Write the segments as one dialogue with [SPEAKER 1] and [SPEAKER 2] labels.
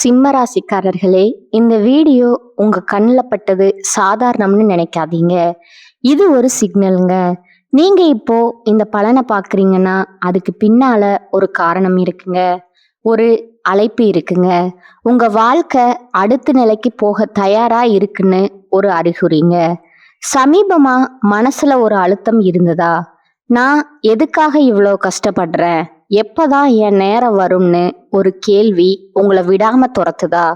[SPEAKER 1] சிம்ம ராசிக்காரர்களே, இந்த வீடியோ உங்க கண்ணில் பட்டது சாதாரணம்னு நினைக்காதீங்க. இது ஒரு சிக்னலுங்க. நீங்க இப்போ இந்த பலனை பார்க்குறீங்கன்னா அதுக்கு பின்னால ஒரு காரணம் இருக்குங்க. ஒரு அழைப்பு இருக்குங்க. உங்க வாழ்க்கை அடுத்த நிலைக்கு போக தயாரா இருக்குன்னு ஒரு அறிகுறிங்க. சமீபமா மனசுல ஒரு அழுத்தம் இருந்ததா? நான் எதுக்காக இவ்வளோ கஷ்டப்படுறேன், எப்பதான் என் நேரம் வரும்னு ஒரு கேள்வி உங்களை விடாம துரத்துதா?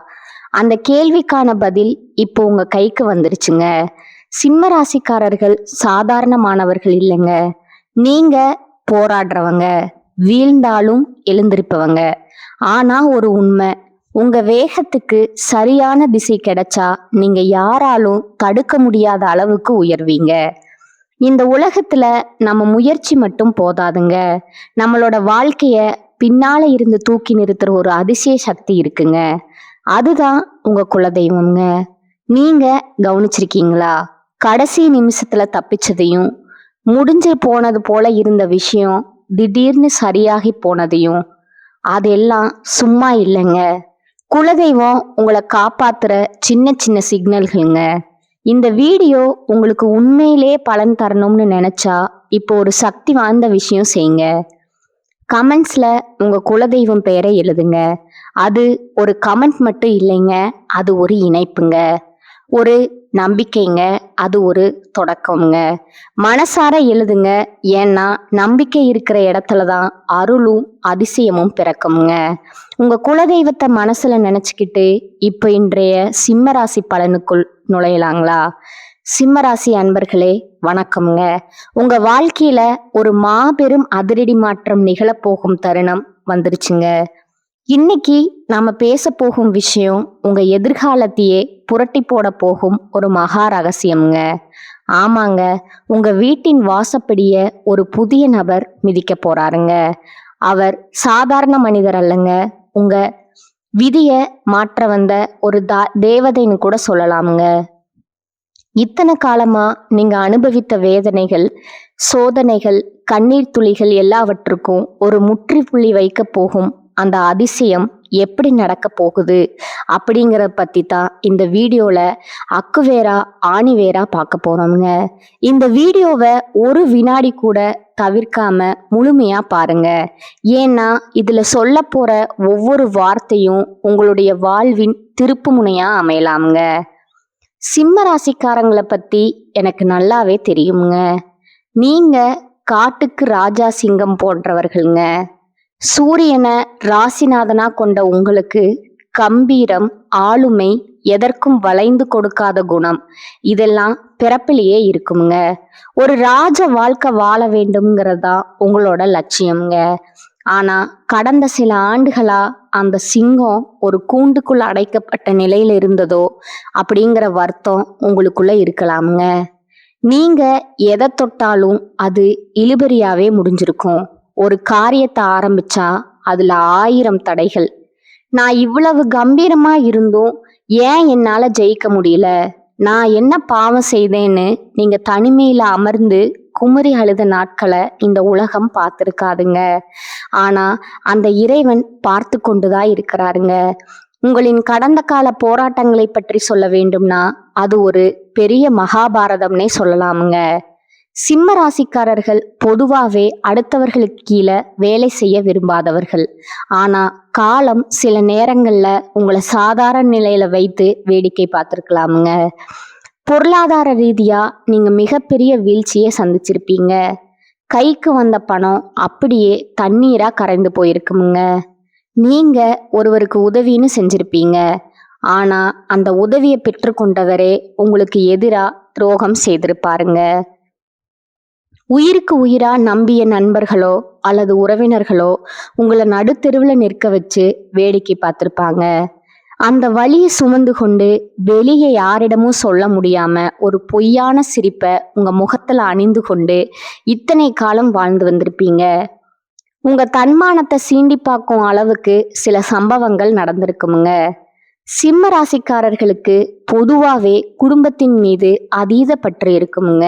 [SPEAKER 1] அந்த கேள்விக்கான பதில் இப்போ உங்க கைக்கு வந்துருச்சுங்க. சிம்ம ராசிக்காரர்கள் சாதாரணமானவர்கள் இல்லைங்க. நீங்க போராடுறவங்க, வீழ்ந்தாலும் எழுந்திருப்பவங்க. ஆனா ஒரு உண்மை, உங்க வேகத்துக்கு சரியான திசை கிடைச்சா நீங்க யாராலும் தடுக்க முடியாத அளவுக்கு உயர்வீங்க. இந்த உலகத்துல நம்ம முயற்சி மட்டும் போதாதுங்க. நம்மளோட வாழ்க்கைய பின்னால இருந்து தூக்கி நிறுத்துற ஒரு அதிசய சக்தி இருக்குங்க. அதுதான் உங்க குலதெய்வம்ங்க. நீங்க கவனிச்சிருக்கீங்களா? கடைசி நிமிஷத்துல தப்பிச்சதையும், முடிஞ்சு போனது போல இருந்த விஷயம் திடீர்னு சரியாகி போனதையும், அதெல்லாம் சும்மா இல்லைங்க. குலதெய்வம் உங்களை காப்பாத்துற சின்ன சின்ன சிக்னல்களுங்க. இந்த வீடியோ உங்களுக்கு உண்மையிலே பலன் தரணும்னு நினைச்சா இப்போ ஒரு சக்தி வாய்ந்த விஷயம் செய்யுங்க. கமெண்ட்ஸ்ல உங்க குலதெய்வம் பெயரை எழுதுங்க. அது ஒரு கமெண்ட் மட்டும் இல்லைங்க, அது ஒரு இணைப்புங்க, ஒரு நம்பிக்கைங்க, அது ஒரு தொடக்கம்ங்க. மனசார எழுதுங்க. ஏன்னா நம்பிக்கை இருக்கிற இடத்துல தான் அருளும் அதிசயமும் பிறக்குங்க. உங்க குலதெய்வத்தை மனசுல நினைச்சுக்கிட்டு இப்ப இன்றைய சிம்மராசி பலனுக்குள் நுழையலாங்களா? சிம்மராசி அன்பர்களே, வணக்கம்ங்க. உங்க வாழ்க்கையில ஒரு மாபெரும் அதிரடி மாற்றம் நிகழப்போகும் தருணம் வந்துருச்சுங்க. இன்னைக்கு நாம பேச போகும் விஷயம் உங்க எதிர்காலத்தையே புரட்டி போட போகும் ஒரு மகா ரகசியம்ங்க. ஆமாங்க, உங்க வீட்டின் வாசப்படிய ஒரு புதிய நபர் மிதிக்க போறாருங்க. அவர் சாதாரண மனிதர் அல்லங்க. உங்க விதிய மாற்ற வந்த ஒரு தேவதைன்னு கூட சொல்லலாமுங்க. இத்தனை காலமா நீங்க அனுபவித்த வேதனைகள், சோதனைகள், கண்ணீர் துளிகள் எல்லாவற்றுக்கும் ஒரு முற்றுப்புள்ளி வைக்க போகும் அந்த அதிசயம் எப்படி நடக்க போகுது அப்படிங்கிற பத்தி தான் இந்த வீடியோல அக்குவேரா ஆணிவேரா பார்க்க போறோம்ங்க. இந்த வீடியோவை ஒரு வினாடி கூட தவிர்க்காம முழுமையா பாருங்க. ஏன்னா இதுல சொல்ல போற ஒவ்வொரு வார்த்தையும் உங்களுடைய வாழ்வின் திருப்பு முனையா அமையலாமுங்க. சிம்ம ராசிக்காரங்களை பத்தி எனக்கு நல்லாவே தெரியுங்க. நீங்க காட்டுக்கு ராஜா சிங்கம் போன்றவர்கள்ங்க. சூரியனை ராசிநாதனா கொண்ட உங்களுக்கு கம்பீரம், ஆளுமை, எதற்கும் வளைந்து கொடுக்காத குணம், இதெல்லாம் பிறப்பிலேயே இருக்குங்க. ஒரு ராஜ வாழ்க்கை வாழ வேண்டும்ங்கிறதா உங்களோட லட்சியம்ங்க. ஆனா கடந்த சில ஆண்டுகளா அந்த சிங்கம் ஒரு கூண்டுக்குள்ள அடைக்கப்பட்ட நிலையில இருந்ததோ அப்படிங்கிற வருத்தம் உங்களுக்குள்ள இருக்கலாமுங்க. நீங்க எதை தொட்டாலும் அது இழுபறியாவே முடிஞ்சிருக்கும். ஒரு காரியத்தை ஆரம்பிச்சா அதுல 1000 தடைகள். நான் இவ்வளவு கம்பீரமா இருந்தும் ஏன் என்னால ஜெயிக்க முடியல, நான் என்ன பாவம் செய்தேன்னு நீங்க தனிமையில அமர்ந்து குமரி அழுத நாட்களை இந்த உலகம் பார்த்துருக்காதுங்க. ஆனா அந்த இறைவன் பார்த்து கொண்டுதான் இருக்கிறாருங்க. உங்களின் கடந்த கால போராட்டங்களை பற்றி சொல்ல வேண்டும்னா அது ஒரு பெரிய மகாபாரதம்னே சொல்லலாமுங்க. சிம்ம ராசிக்காரர்கள் பொதுவாகவே அடுத்தவர்களுக்கு கீழே வேலை செய்ய விரும்பாதவர்கள். ஆனா காலம் சில நேரங்கள்ல உங்களை சாதாரண நிலையில வைத்து வேடிக்கை பார்த்துருக்கலாமுங்க. பொருளாதார ரீதியா நீங்க மிகப்பெரிய வீழ்ச்சியை சந்திச்சிருப்பீங்க. கைக்கு வந்த பணம் அப்படியே தண்ணீரா கரைந்து போயிருக்குமுங்க. நீங்க ஒருவருக்கு உதவின்னு செஞ்சிருப்பீங்க. ஆனா அந்த உதவியை பெற்றுக்கொண்டவரே உங்களுக்கு எதிரா துரோகம் செய்திருப்பாருங்க. உயிருக்கு உயிரா நம்பிய நண்பர்களோ அல்லது உறவினர்களோ உங்களை நடுத்தெருவில் நிற்க வச்சு வேடிக்கை பார்த்துருப்பாங்க. அந்த வலியை சுமந்து கொண்டு வெளியே யாரிடமும் சொல்ல முடியாம ஒரு பொய்யான சிரிப்பை உங்க முகத்துல அணிந்து கொண்டு இத்தனை காலம் வாழ்ந்து வந்திருப்பீங்க. உங்க தன்மானத்தை சீண்டி பார்க்கும் அளவுக்கு சில சம்பவங்கள் நடந்திருக்குமுங்க. சிம்ம ராசிக்காரர்களுக்கு பொதுவாகவே குடும்பத்தின் மீது அதீத பற்று இருக்குமுங்க.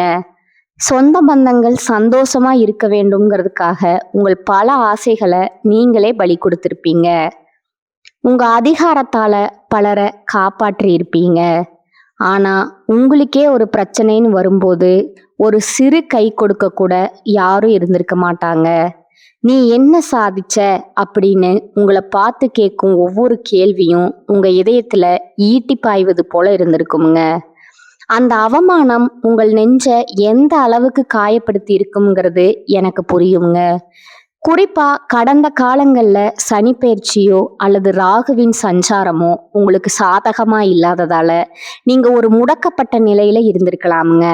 [SPEAKER 1] சொந்த பந்தங்கள் சந்தோஷமா இருக்க வேண்டும்ங்கிறதுக்காக உங்கள் பல ஆசைகளை நீங்களே பலி கொடுத்திருப்பீங்க. உங்க அதிகாரத்தால பலரை காப்பாற்றி இருப்பீங்க. ஆனா உங்களுக்கே ஒரு பிரச்சனைன்னு வரும்போது ஒரு சிறு கை கொடுக்க கூட யாரும் இருந்திருக்க மாட்டாங்க. நீ என்ன சாதிச்ச அப்படின்னு உங்களை பார்த்து கேட்கும் ஒவ்வொரு கேள்வியும் உங்க இதயத்துல ஈட்டி பாய்வது போல இருந்திருக்குமுங்க. அந்த அவமானம் உங்கள் நெஞ்ச எந்த அளவுக்கு காயப்படுத்தி இருக்குங்கிறது எனக்கு புரியுங்க. குறிப்பா கடந்த காலங்கள்ல சனிப்பெயர்ச்சியோ அல்லது ராகுவின் சஞ்சாரமோ உங்களுக்கு சாதகமா இல்லாததால நீங்க ஒரு முடக்கப்பட்ட நிலையில இருந்திருக்கலாமுங்க.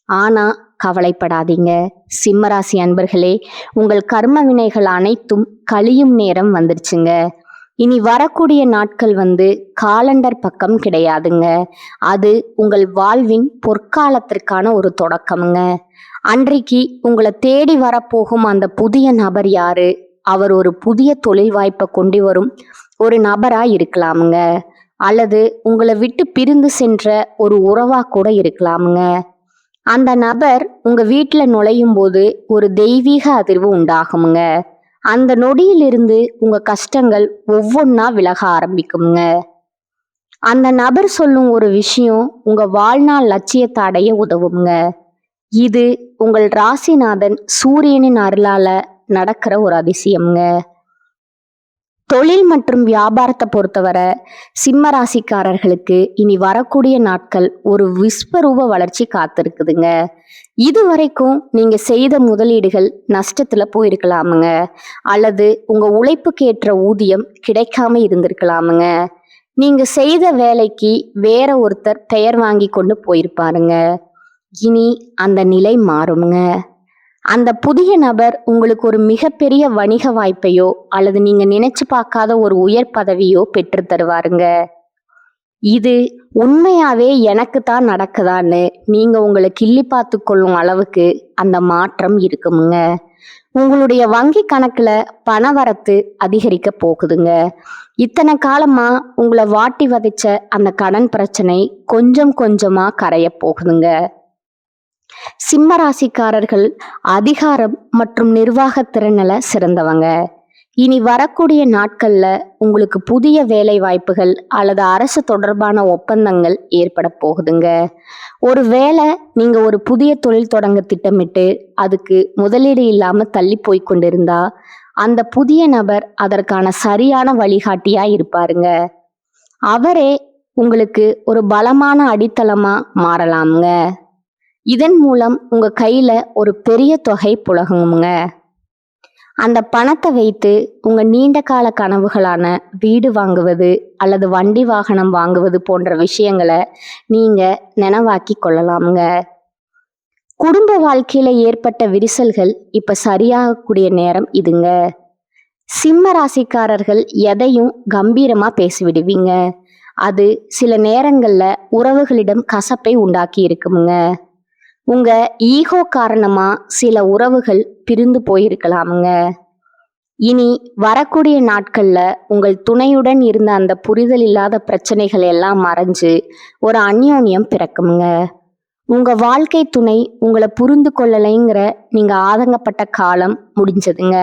[SPEAKER 1] ஆனா கவலைப்படாதீங்க சிம்மராசி அன்பர்களே, உங்கள் கர்ம வினைகள் அனைத்தும் கழியும் நேரம் வந்துருச்சுங்க. இனி வரக்கூடிய நாட்கள் காலண்டர் பக்கம் கிடையாதுங்க. அது உங்கள் வாழ்வின் பொற்காலத்திற்கான ஒரு தொடக்கமுங்க. அன்றைக்கு உங்களை தேடி வரப்போகும் அந்த புதிய நபர் யாரு? அவர் ஒரு புதிய தொழில் வாய்ப்பை கொண்டு வரும் ஒரு நபரா இருக்கலாமுங்க. அல்லது உங்களை விட்டு பிரிந்து சென்ற ஒரு உறவா கூட இருக்கலாமுங்க. அந்த நபர் உங்க வீட்டுல நுழையும் போது ஒரு தெய்வீக அதிர்வு உண்டாகுங்க. அந்த நொடியிலிருந்து உங்க கஷ்டங்கள் ஒவ்வொன்னா விலக ஆரம்பிக்குங்க. அந்த நபர் சொல்லும் ஒரு விஷயம் உங்க வாழ்நாள் லட்சியத்தை அடைய உதவுங்க. இது உங்கள் ராசிநாதன் சூரியனின் அருளால நடக்கிற ஒரு அதிசயம்ங்க. தொழில் மற்றும் வியாபாரத்தை பொறுத்தவரை சிம்ம ராசிக்காரர்களுக்கு இனி வரக்கூடிய நாட்கள் ஒரு விஸ்வரூப வளர்ச்சி காத்திருக்குதுங்க. இது வரைக்கும் நீங்க செய்த முதலீடுகள் நஷ்டத்துல போயிருக்கலாமுங்க. அல்லது உங்க உழைப்புக்கு ஏற்ற ஊதியம் கிடைக்காம இருந்திருக்கலாமுங்க. நீங்க செய்த வேலைக்கு வேற ஒருத்தர் பெயர் வாங்கி கொண்டு போயிருப்பாருங்க. இனி அந்த நிலை மாறுங்க. அந்த புதிய நபர் உங்களுக்கு ஒரு மிகப்பெரிய வணிக வாய்ப்பையோ அல்லது நீங்க நினைச்சு பார்க்காத ஒரு உயர் பதவியோ பெற்று தருவாருங்க. இது உண்மையாவே எனக்கு தான் நடக்குதான்னு நீங்க உங்களை கிள்ளி பார்த்து கொள்ளும் அளவுக்கு அந்த மாற்றம் இருக்குமுங்க. உங்களுடைய வங்கி கணக்குல பணவரத்து அதிகரிக்க போகுதுங்க. இத்தனை காலமா உங்களை வாட்டி வதைச்ச அந்த கடன் பிரச்சனை கொஞ்சம் கொஞ்சமா கரைய போகுதுங்க. சிம்ம ராசிக்காரர்கள் அதிகாரம் மற்றும் நிர்வாக திறனில சிறந்தவங்க. இனி வரக்கூடிய நாட்கள்ல உங்களுக்கு புதிய வேலை வாய்ப்புகள் அல்லது அரசு தொடர்பான ஒப்பந்தங்கள் ஏற்பட போகுதுங்க. ஒரு வேளை நீங்க ஒரு புதிய தொழில் தொடங்க திட்டமிட்டு அதுக்கு முதலீடு இல்லாம தள்ளி போய் கொண்டிருந்தா அந்த புதிய நபர் அதற்கான சரியான வழிகாட்டியா இருப்பாருங்க. அவரே உங்களுக்கு ஒரு பலமான அடித்தளமா மாறலாமுங்க. இதன் மூலம் உங்க கையில ஒரு பெரிய தொகை புழங்குங்க. அந்த பணத்தை வைத்து உங்க நீண்ட கால கனவுகளான வீடு வாங்குவது அல்லது வண்டி வாகனம் வாங்குவது போன்ற விஷயங்களை நீங்க நினைவாக்கி கொள்ளலாமுங்க. குடும்ப வாழ்க்கையில ஏற்பட்ட விரிசல்கள் இப்ப சரியாகக்கூடிய நேரம் இதுங்க. சிம்ம ராசிக்காரர்கள் எதையும் கம்பீரமா பேசிவிடுவீங்க. அது சில நேரங்கள்ல உறவுகளிடம் கசப்பை உண்டாக்கி இருக்குமுங்க. உங்க ஈகோ காரணமா சில உறவுகள் பிரிந்து போயிருக்கலாமுங்க. இனி வரக்கூடிய நாட்கள்ல உங்கள் துணையுடன் இருந்த அந்த புரிதல் இல்லாத பிரச்சனைகள் எல்லாம் மறைஞ்சு ஒரு அந்யோன்யம் பிறக்குமுங்க. உங்க வாழ்க்கை துணை உங்களை புரிந்து கொள்ளலைங்கிற நீங்க ஆதங்கப்பட்ட காலம் முடிஞ்சதுங்க.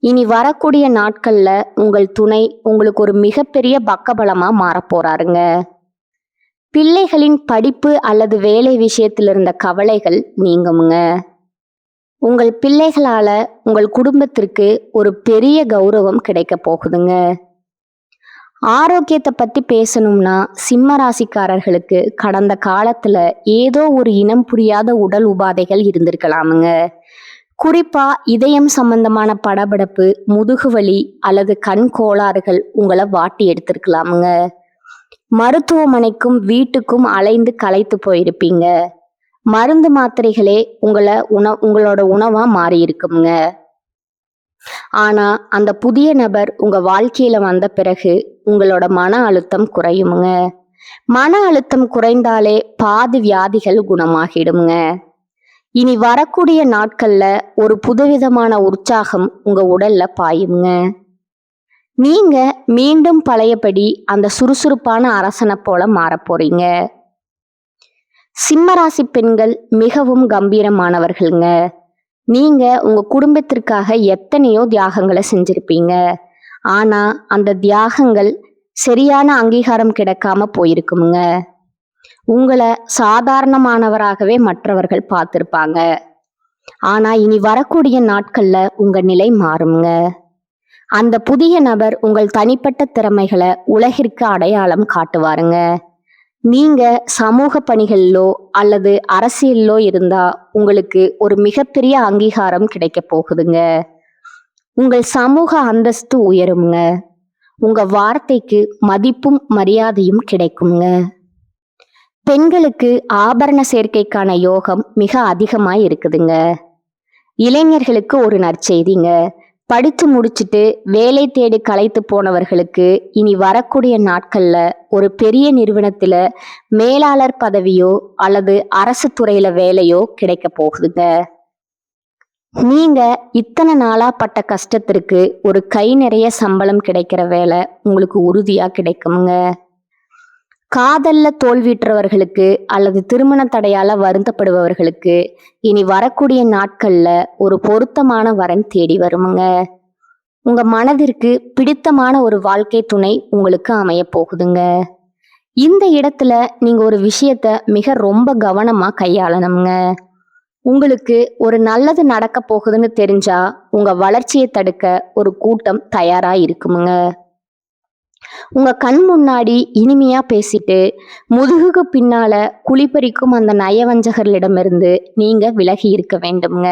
[SPEAKER 1] இனி வரக்கூடிய நாட்கள்ல உங்கள் துணை உங்களுக்கு ஒரு மிகப்பெரிய பக்கபலமா மாறப்போறாருங்க. பிள்ளைகளின் படிப்பு அல்லது வேலை விஷயத்தில் இருந்த கவலைகள் நீங்குமுங்க. உங்கள் பிள்ளைகளால உங்கள் குடும்பத்திற்கு ஒரு பெரிய கௌரவம் கிடைக்க போகுதுங்க. ஆரோக்கியத்தை பத்தி பேசணும்னா சிம்ம ராசிக்காரர்களுக்கு கடந்த காலத்துல ஏதோ ஒரு இனம் புரியாத உடல் உபாதைகள் இருந்திருக்கலாமுங்க. குறிப்பா இதயம் சம்பந்தமான படபடப்பு, முதுகுவலி அல்லது கண் கோளாறுகள் உங்களை வாட்டி எடுத்திருக்கலாமுங்க. மருத்துவமனைக்கும் வீட்டுக்கும் அலைந்து களைத்து போயிருப்பீங்க. மருந்து மாத்திரைகளே உங்களோட உணவா மாறி இருக்குங்க. ஆனா அந்த புதிய நபர் உங்க வாழ்க்கையில வந்த பிறகு உங்களோட மன அழுத்தம் குறையுமுங்க. மன அழுத்தம் குறைந்தாலே பாதி வியாதிகள் குணமாகிடுங்க. இனி வரக்கூடிய நாட்கள்ல ஒரு புதுவிதமான உற்சாகம் உங்க உடல்ல பாயுங்க. நீங்க மீண்டும் பழையபடி அந்த சுறுசுறுப்பான அரசனை போல மாறப் போறீங்க. சிம்மராசி பெண்கள் மிகவும் கம்பீரமானவர்கள்ங்க. நீங்க உங்க குடும்பத்திற்காக எத்தனையோ தியாகங்களை செஞ்சிருப்பீங்க. ஆனா அந்த தியாகங்கள் சரியான அங்கீகாரம் கிடைக்காம போயிருக்குமுங்க. உங்களை சாதாரணமானவராகவே மற்றவர்கள் பார்த்திருப்பாங்க. ஆனா இனி வரக்கூடிய நாட்கள்ல உங்க நிலை மாறுங்க. அந்த புதிய நபர் உங்கள் தனிப்பட்ட திறமைகளை உலகிற்கு அடையாளம் காட்டுவாருங்க. நீங்க சமூக பணிகளிலோ அல்லது அரசியலிலோ இருந்தா உங்களுக்கு ஒரு மிகப்பெரிய அங்கீகாரம் கிடைக்க போகுதுங்க. உங்கள் சமூக அந்தஸ்து உயருங்க. உங்க வார்த்தைக்கு மதிப்பும் மரியாதையும் கிடைக்குங்க. பெண்களுக்கு ஆபரண சேர்க்கைக்கான யோகம் மிக அதிகமாய் இருக்குதுங்க. இளைஞர்களுக்கு ஒரு நற்செய்திங்க. படித்து முடிச்சுட்டு வேலை தேடி களைத்து போனவர்களுக்கு இனி வரக்கூடிய நாட்கள்ல ஒரு பெரிய நிறுவனத்துல மேலாளர் பதவியோ அல்லது அரசு துறையில வேலையோ கிடைக்க போகுதுங்க. நீங்க இத்தனை நாளா பட்ட கஷ்டத்திற்கு ஒரு கை நிறைய சம்பளம் கிடைக்கிற வேலை உங்களுக்கு உறுதியா கிடைக்குங்க. காதல்ல தோல்வியுற்றவர்களுக்கு அல்லது திருமண தடையால வருத்தப்படுபவர்களுக்கு இனி வரக்கூடிய நாட்கள்ல ஒரு பொருத்தமான வரன் தேடி வருமுங்க. உங்க மனதிற்கு பிடித்தமான ஒரு வாழ்க்கை துணை உங்களுக்கு அமைய போகுதுங்க. இந்த இடத்துல நீங்க ஒரு விஷயத்த மிக ரொம்ப கவனமா கையாளணுங்க. உங்களுக்கு ஒரு நல்லது நடக்க போகுதுன்னு தெரிஞ்சா உங்க வளர்ச்சியை தடுக்க ஒரு கூட்டம் தயாரா இருக்குமுங்க. உங்க கண் முன்னாடி இனிமையா பேசிட்டு முதுகுக்கு பின்னால குழிப்பறிக்கும் அந்த நயவஞ்சகர்களிடமிருந்து நீங்க விலகி இருக்க வேண்டும்ங்க.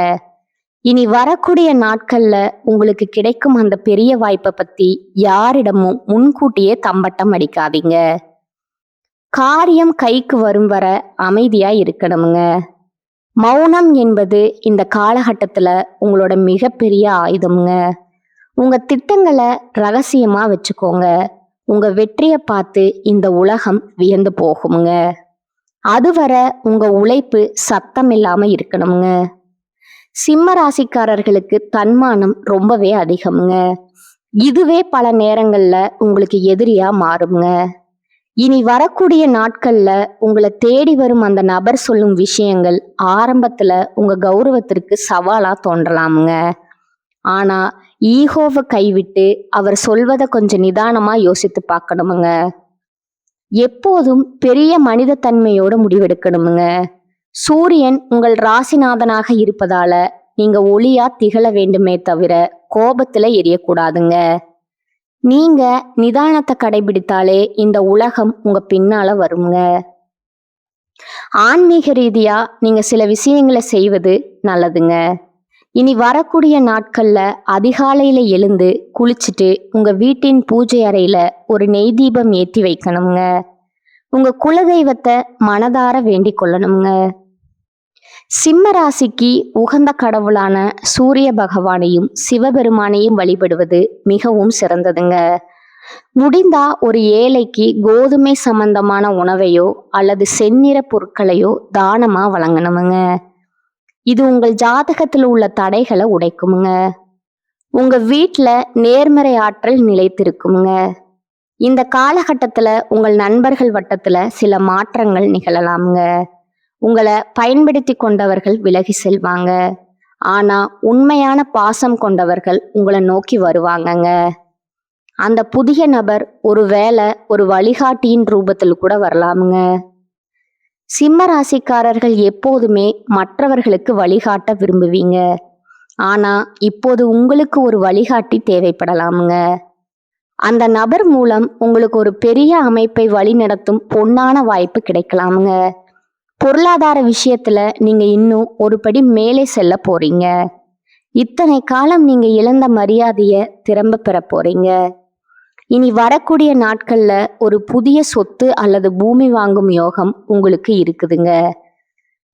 [SPEAKER 1] இனி வரக்கூடிய நாட்கள்ல உங்களுக்கு கிடைக்கும் அந்த பெரிய வாய்ப்பை பத்தி யாரிடமும் முன்கூட்டியே தம்பட்டம் அடிக்காதீங்க. காரியம் கைக்கு வரும் வர அமைதியா இருக்கணுங்க. மௌனம் என்பது இந்த காலகட்டத்துல உங்களோட மிகப்பெரிய ஆயுதம்ங்க. உங்க திட்டங்களை ரகசியமா வச்சுக்கோங்க. உங்க வெற்றியை பார்த்து இந்த உலகம் வியந்து போகுமுங்க. அதுவரை உங்க உழைப்பு சத்தம் இல்லாம இருக்கணுங்க. சிம்ம ராசிக்காரர்களுக்கு தன்மானம் ரொம்பவே அதிகம்ங்க. இதுவே பல நேரங்கள்ல உங்களுக்கு எதிரியா மாறுங்க. இனி வரக்கூடிய நாட்கள்ல உங்களை தேடி வரும் அந்த நபர் சொல்லும் விஷயங்கள் ஆரம்பத்துல உங்க கௌரவத்திற்கு சவாலா தோன்றலாமுங்க. ஆனா ஈகோவை கைவிட்டு அவர் சொல்வதை கொஞ்சம் நிதானமா யோசித்து பார்க்கணுமுங்க. எப்போதும் பெரிய மனித தன்மையோட முடிவெடுக்கணுமுங்க. சூரியன் உங்கள் ராசிநாதனாக இருப்பதால நீங்க ஒளியா திகழ வேண்டுமே தவிர கோபத்துல எரியக்கூடாதுங்க. நீங்க நிதானத்தை கடைபிடித்தாலே இந்த உலகம் உங்க பின்னால வருங்க. ஆன்மீக ரீதியா நீங்க சில விஷயங்களை செய்வது நல்லதுங்க. இனி வரக்கூடிய நாட்கள்ல அதிகாலையில எழுந்து குளிச்சுட்டு உங்க வீட்டின் பூஜை அறையில ஒரு நெய் தீபம் ஏற்றி வைக்கணுங்க. உங்க குலதெய்வத்தை மனதார வேண்டிக் கொள்ளணுங்க. சிம்ம ராசிக்கு உகந்த கடவுளான சூரிய பகவானையும் சிவபெருமானையும் வழிபடுவது மிகவும் சிறந்ததுங்க. முடிந்தா ஒரு ஏழைக்கு கோதுமை சம்பந்தமான உணவையோ அல்லது செந்நிற பொருட்களையோ தானமா வழங்கணுமுங்க. இது உங்கள் ஜாதகத்துல உள்ள தடைகளை உடைக்குமுங்க. உங்க வீட்டுல நேர்மறை ஆற்றல் நிலைத்திருக்குமுங்க. இந்த காலகட்டத்துல உங்கள் நண்பர்கள் வட்டத்துல சில மாற்றங்கள் நிகழலாமுங்க. உங்களை பயன்படுத்தி கொண்டவர்கள் விலகி செல்வாங்க. ஆனா உண்மையான பாசம் கொண்டவர்கள் உங்களை நோக்கி வருவாங்கங்க. அந்த புதிய நபர் ஒருவேளை ஒரு வழிகாட்டியின் ரூபத்தில் கூட வரலாமுங்க. சிம்ம ராசிக்காரர்கள் எப்போதுமே மற்றவர்களுக்கு வழிகாட்ட விரும்புவீங்க. ஆனா இப்போது உங்களுக்கு ஒரு வழிகாட்டி தேவைப்படலாமுங்க. அந்த நபர் மூலம் உங்களுக்கு ஒரு பெரிய அமைப்பை வழிநடத்தும் பொன்னான வாய்ப்பு கிடைக்கலாமுங்க. பொருளாதார விஷயத்துல நீங்க இன்னும் ஒரு படி மேலே செல்ல போறீங்க. இத்தனை காலம் நீங்க இழந்த மரியாதைய திரும்ப பெற போறீங்க. இனி வரக்கூடிய நாட்கள்ல ஒரு புதிய சொத்து அல்லது பூமி வாங்கும் யோகம் உங்களுக்கு இருக்குதுங்க.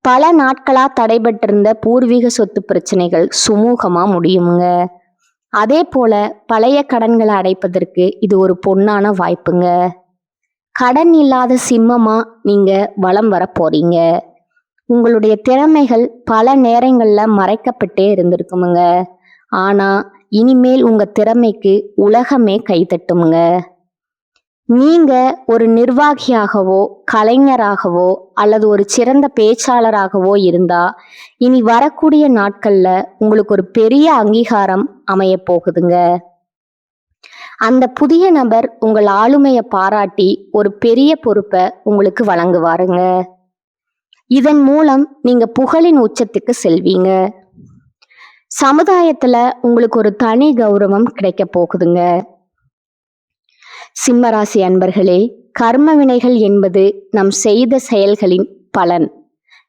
[SPEAKER 1] பல நாட்களா தடைபட்டிருந்த பூர்வீக சொத்து பிரச்சனைகள் சுமூகமா முடியுங்க. அதே போல பழைய கடன்களை அடைப்பதற்கு இது ஒரு பொன்னான வாய்ப்புங்க. கடன் இல்லாத சிம்மமா நீங்க வலம் வர போறீங்க. உங்களுடைய திறமைகள் பல நேரங்கள்ல மறைக்கப்பட்டே இருந்திருக்குமுங்க. ஆனா இனிமேல் உங்க திறமைக்கு உலகமே கைதட்டுமுங்க. நீங்க ஒரு நிர்வாகியாகவோ கலைஞராகவோ அல்லது ஒரு சிறந்த பேச்சாளராகவோ இருந்தா இனி வரக்கூடிய நாட்கள்ல உங்களுக்கு ஒரு பெரிய அங்கீகாரம் அமைய போகுதுங்க. அந்த புதிய நபர் உங்கள் ஆளுமையை பாராட்டி ஒரு பெரிய பொறுப்பை உங்களுக்கு வழங்குவாருங்க. இதன் மூலம் நீங்க புகழின் உச்சத்துக்கு செல்வீங்க. சமுதாயத்துல உங்களுக்கு ஒரு தனி கௌரவம் கிடைக்க போகுதுங்க. சிம்மராசி அன்பர்களே, கர்ம வினைகள் என்பது நம் செய்த செயல்களின் பலன்.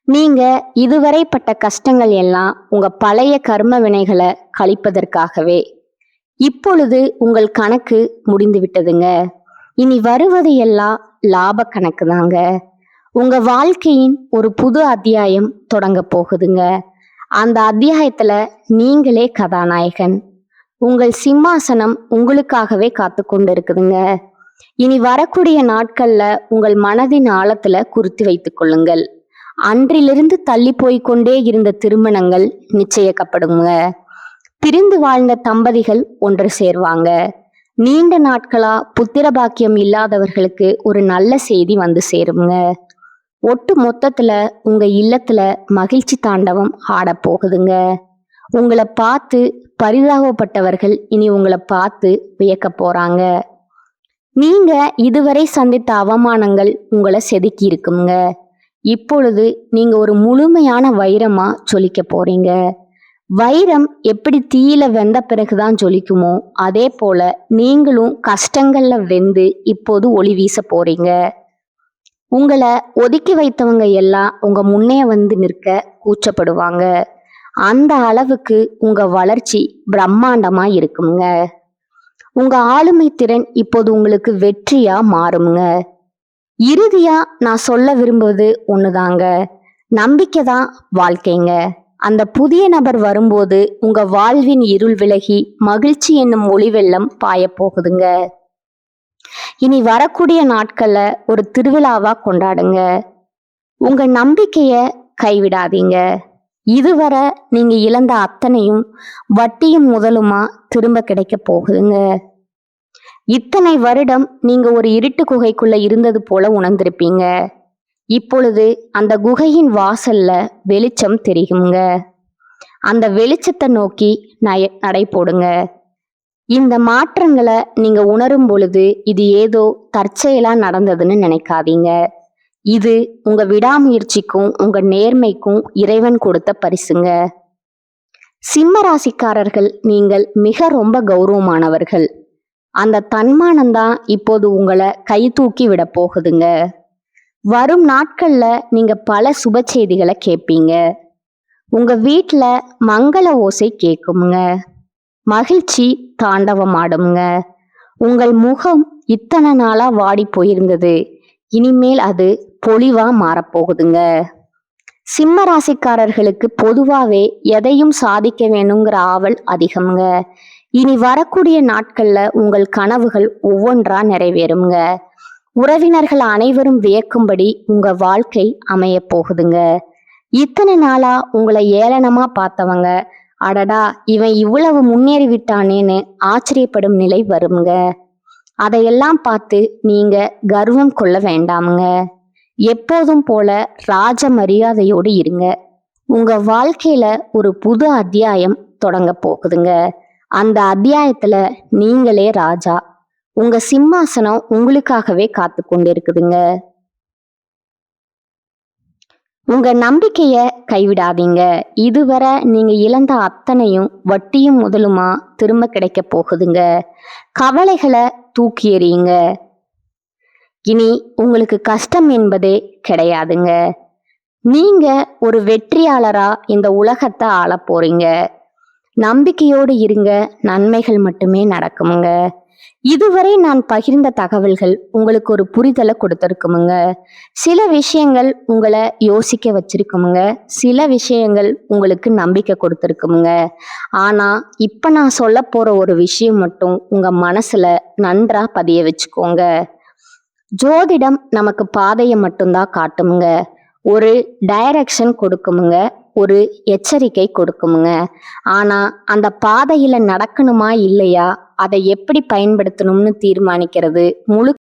[SPEAKER 1] நீங்க இதுவரை பட்ட கஷ்டங்கள் எல்லாம் உங்க பழைய கர்ம வினைகளை கழிப்பதற்காகவே. இப்பொழுது உங்கள் கணக்கு முடிந்து விட்டதுங்க. இனி வருவது எல்லாம் லாப கணக்கு தாங்க. உங்க வாழ்க்கையின் ஒரு புது அத்தியாயம் தொடங்க போகுதுங்க. அந்த அத்தியாயத்துல நீங்களே கதாநாயகன். உங்கள் சிம்மாசனம் உங்களுக்காகவே காத்து கொண்டு இருக்குதுங்க. இனி வரக்கூடிய நாட்கள்ல உங்கள் மனதின் ஆழத்துல குறித்து வைத்துக் கொள்ளுங்கள். அன்றிலிருந்து தள்ளி போய்கொண்டே இருந்த திருமணங்கள் நிச்சயிக்கப்படுங்க. பிரிந்து வாழ்ந்த தம்பதிகள் ஒன்று சேர்வாங்க. நீண்ட நாட்களா புத்திர பாக்கியம் இல்லாதவர்களுக்கு ஒரு நல்ல செய்தி வந்து சேருங்க. ஒட்டு மொத்தத்துல உங்க இல்லத்துல மகிழ்ச்சி தாண்டவம் ஆட போகுதுங்க. உங்களை பார்த்து பரிதாபப்பட்டவர்கள் இனி உங்களை பார்த்து வியக்க போறாங்க. நீங்க இதுவரை சந்தித்த அவமானங்கள் உங்களை செதுக்கி இருக்குங்க. இப்பொழுது நீங்க ஒரு முழுமையான வைரமா ஜொலிக்க போறீங்க. வைரம் எப்படி தீயில வெந்த பிறகுதான் ஜொலிக்குமோ அதே போல நீங்களும் கஷ்டங்கள்ல வெந்து இப்போது ஒளி வீச போறீங்க. உங்களை ஒதுக்கி வைத்தவங்க எல்லாம் உங்க முன்னே வந்து நிற்க கூச்சப்படுவாங்க. அந்த அளவுக்கு உங்க வளர்ச்சி பிரம்மாண்டமா இருக்குங்க. உங்க ஆளுமை திறன் இப்போது உங்களுக்கு வெற்றியா மாறுங்க. இறுதியா நான் சொல்ல விரும்புவது ஒண்ணுதாங்க, நம்பிக்கை தான் வாழ்க்கைங்க. அந்த புதிய நபர் வரும்போது உங்க வாழ்வின் இருள் விலகி மகிழ்ச்சி என்னும் ஒளி வெள்ளம் பாய போகுதுங்க. இனி வரக்கூடிய நாட்கள்ல ஒரு திருவிழாவா கொண்டாடுங்க. உங்க நம்பிக்கைய கைவிடாதீங்க. இதுவரை நீங்க இழந்த அத்தனையும் வட்டியும் முதலுமா திரும்ப கிடைக்க போகுதுங்க. இத்தனை வருடம் நீங்க ஒரு இருட்டு குகைக்குள்ள இருந்தது போல உணர்ந்திருப்பீங்க. இப்பொழுது அந்த குகையின் வாசல்ல வெளிச்சம் தெரியுங்க. அந்த வெளிச்சத்தை நோக்கி நடை போடுங்க. இந்த மாற்றங்களை நீங்க உணரும் பொழுது இது ஏதோ தற்செயலா நடந்ததுன்னு நினைக்காதீங்க. இது உங்க விடாமுயற்சிக்கும் உங்க நேர்மைக்கும் இறைவன் கொடுத்த பரிசுங்க. சிம்ம ராசிக்காரர்கள் நீங்கள் மிக ரொம்ப கௌரவமானவர்கள். அந்த தன்மானம்தான் இப்போது உங்களை கை தூக்கி விட போகுதுங்க. வரும் நாட்கள்ல நீங்க பல சுப செய்திகளை கேட்பீங்க. உங்க வீட்டுல மங்கள ஓசை கேட்குங்க. மகிழ்ச்சி தாண்டவமாடுங்க. உங்கள் முகம் இத்தனை நாளா வாடி போயிருந்தது, இனிமேல் அது பொலிவா மாறப்போகுதுங்க. சிம்ம ராசிக்காரர்களுக்கு பொதுவாவே எதையும் சாதிக்க வேணுங்கிற ஆவல் அதிகம்ங்க. இனி வரக்கூடிய நாட்கள்ல உங்கள் கனவுகள் ஒவ்வொன்றா நிறைவேறுங்க. உறவினர்கள் அனைவரும் வியக்கும்படி உங்க வாழ்க்கை அமைய போகுதுங்க. இத்தனை நாளா உங்களை ஏளனமா பார்த்தவங்க, அடடா இவன் இவ்வளவு முன்னேறி விட்டானேன்னு ஆச்சரியப்படும் நிலை வருங்க. அதையெல்லாம் பார்த்து நீங்க கர்வம் கொள்ள வேண்டாமுங்க. எப்போதும் போல ராஜ மரியாதையோடு இருங்க. உங்க வாழ்க்கையில ஒரு புது அத்தியாயம் தொடங்க போகுதுங்க. அந்த அத்தியாயத்துல நீங்களே ராஜா. உங்க சிம்மாசனம் உங்களுக்காகவே காத்து கொண்டு இருக்குதுங்க. உங்க நம்பிக்கைய கைவிடாதீங்க. இதுவரை நீங்க இழந்த அத்தனையும் வட்டியும் முதலுமா திரும்ப கிடைக்க போகுதுங்க. கவலைகளை தூக்கி எறியுங்க. இனி உங்களுக்கு கஷ்டம் என்பதே கிடையாதுங்க. நீங்க ஒரு வெற்றியாளரா இந்த உலகத்தை ஆள போறீங்க. நம்பிக்கையோடு இருங்க, நன்மைகள் மட்டுமே நடக்குமுங்க. இதுவரை நான் பகிர்ந்த தகவல்கள் உங்களுக்கு ஒரு புரிதலை கொடுத்திருக்குமுங்க. சில விஷயங்கள் உங்களை யோசிக்க வச்சிருக்குமுங்க. சில விஷயங்கள் உங்களுக்கு நம்பிக்கை கொடுத்திருக்குமுங்க. ஆனா இப்ப நான் சொல்ல போற ஒரு விஷயம் மட்டும் உங்க மனசுல நன்றா பதிய வச்சுக்கோங்க. ஜோதிடம் நமக்கு பாதையை மட்டும்தான் காட்டுமுங்க. ஒரு டைரக்ஷன் கொடுக்குமுங்க, ஒரு எச்சரிக்கை கொடுக்குமுங்க. ஆனா அந்த பாதையில நடக்கணுமா இல்லையா, அதை எப்படி பயன்படுத்தணும்னு தீர்மானிக்கிறது முழு